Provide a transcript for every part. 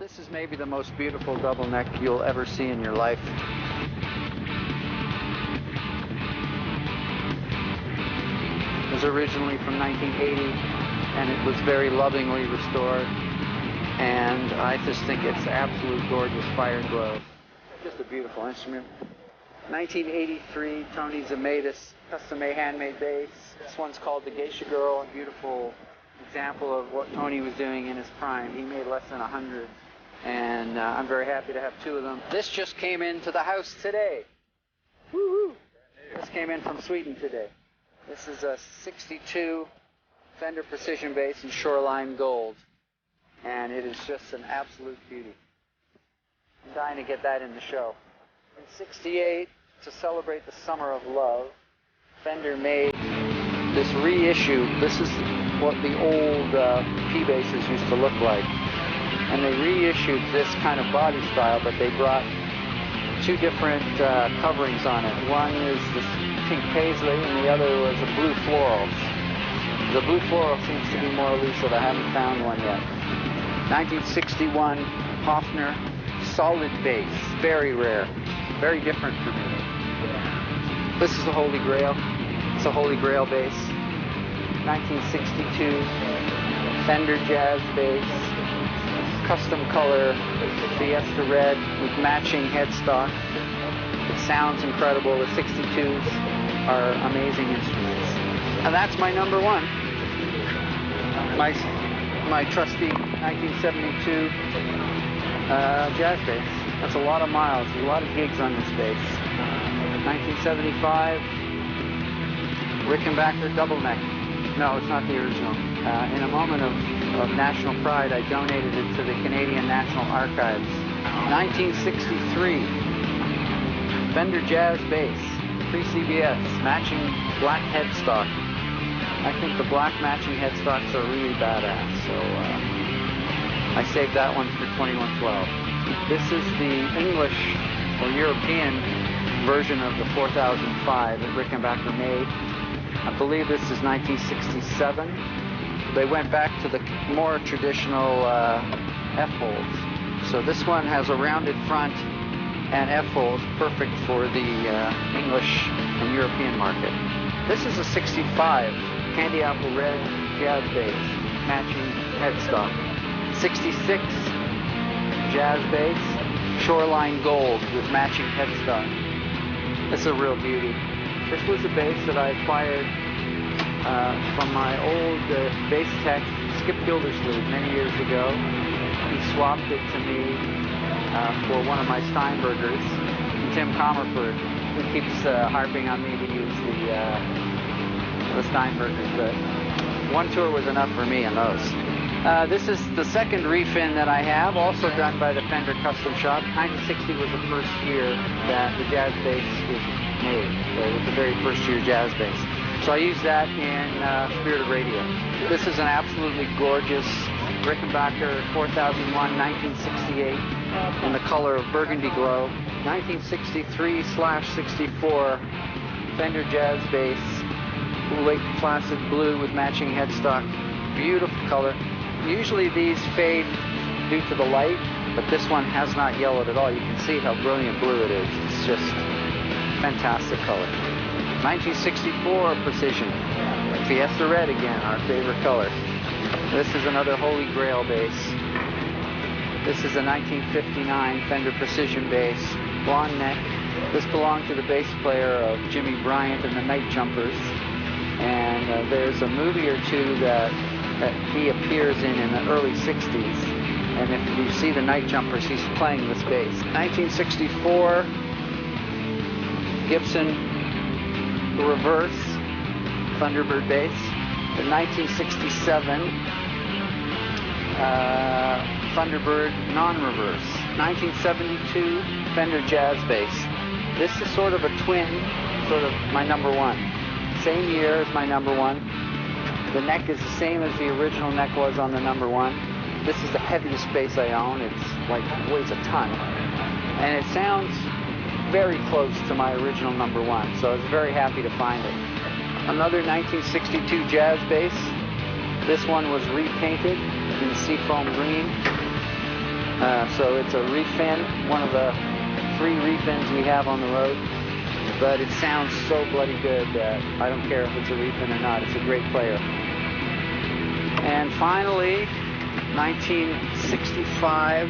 This is maybe the most beautiful double neck you'll ever see in your life. It was originally from 1980, and it was very lovingly restored. And I just think it's absolute gorgeous fire glow. Just a beautiful instrument. 1983 Tony Zamatis custom-made handmade bass. This one's called the Geisha Girl, a beautiful example of what Tony was doing in his prime. He made less than 100, and I'm very happy to have two of them. This just came into the house today. Woo-hoo! This came in from Sweden today. This is a 62 Fender Precision bass in Shoreline Gold, and it is just an absolute beauty. I'm dying to get that in the show. In '68, to celebrate the Summer of Love, Fender made this reissue. This is what the old P basses used to look like. And they reissued this kind of body style, but they brought two different coverings on it. One is this pink paisley, and the other was a blue floral. The blue floral seems to be more elusive. I haven't found one yet. 1961 Hofner solid bass, very rare. Very different for me. This is the Holy Grail. It's a Holy Grail bass. 1962 Fender jazz bass. Custom color Fiesta red with matching headstock. It sounds incredible. The 62s are amazing instruments. And that's my number one. My trusty 1972 jazz bass. That's a lot of miles, a lot of gigs on this bass. 1975, Rickenbacker double neck. No, it's not the original. In a moment of national pride, I donated it to the Canadian National Archives. 1963, Fender jazz bass, pre-CBS, matching black headstock. I think the black matching headstocks are really badass, so I saved that one for 2112. This is the English or European version of the 4005 that Rickenbacker made. I believe this is 1967. They went back to the more traditional F-holds. So this one has a rounded front and F-holds, perfect for the English and European market. This is a 65 candy apple red jazz bass, matching headstock. 66 jazz bass, Shoreline Gold with matching headstock. This is a real beauty. This was a bass that I acquired from my old bass tech, Skip Gildersleeve, many years ago. He swapped it to me for one of my Steinbergers. And Tim Comerford, who keeps harping on me to use the Steinbergers, but one tour was enough for me in those. This is the second refin that I have, also done by the Fender Custom Shop. 1960 was the first year that the jazz bass was made. So it was the very first year jazz bass. So I used that in Spirit of Radio. This is an absolutely gorgeous Rickenbacker 4001 1968 in the color of burgundy glow. 1963/64 Fender jazz bass, Lake Placid blue with matching headstock. Beautiful color. Usually these fade due to the light, but this one has not yellowed at all. You can see how brilliant blue it is. It's just fantastic color. 1964 Precision, Fiesta red again, our favorite color. This is another Holy Grail bass. This is a 1959 Fender Precision bass, blonde neck. This belonged to the bass player of Jimmy Bryant and the Night Jumpers. And there's a movie or two that he appears in the early 60s. And if you see the Night Jumpers, he's playing this bass. 1964 Gibson reverse Thunderbird bass. The 1967 Thunderbird non-reverse. 1972 Fender jazz bass. This is sort of a twin, sort of my number one. Same year as my number one. The neck is the same as the original neck was on the number one. This is the heaviest bass I own. It's like weighs a ton. And it sounds very close to my original number one, so I was very happy to find it. Another 1962 jazz bass. This one was repainted in seafoam green. So it's a refin, one of the 3 refins we have on the road. But it sounds so bloody good that I don't care if it's a refin or not. It's a great player. And finally, 1965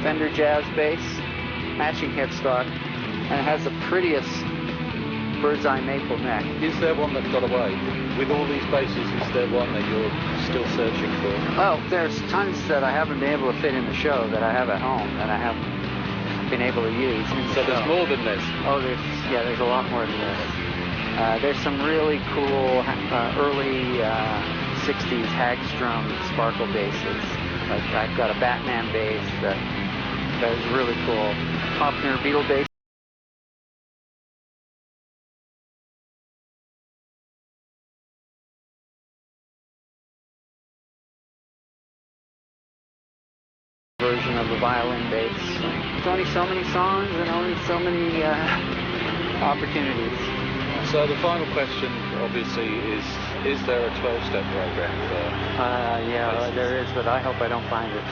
Fender Jazz bass, matching headstock, and it has the prettiest bird's eye maple neck. Is there one that got away? With all these basses, is there one that you're still searching for? Well, there's tons that I haven't been able to fit in the show that I have at home that I haven't been able to use. So there's more than this? Oh, there's a lot more than this. There's some really cool early 60s Hagstrom sparkle basses. Like I've got a Batman bass that is really cool. Hofner Beetle bass. Version of the violin bass. There's only so many songs and only so many opportunities. So the final question, obviously, is there a 12-step program for yeah, basses? there is, but I hope I don't find it.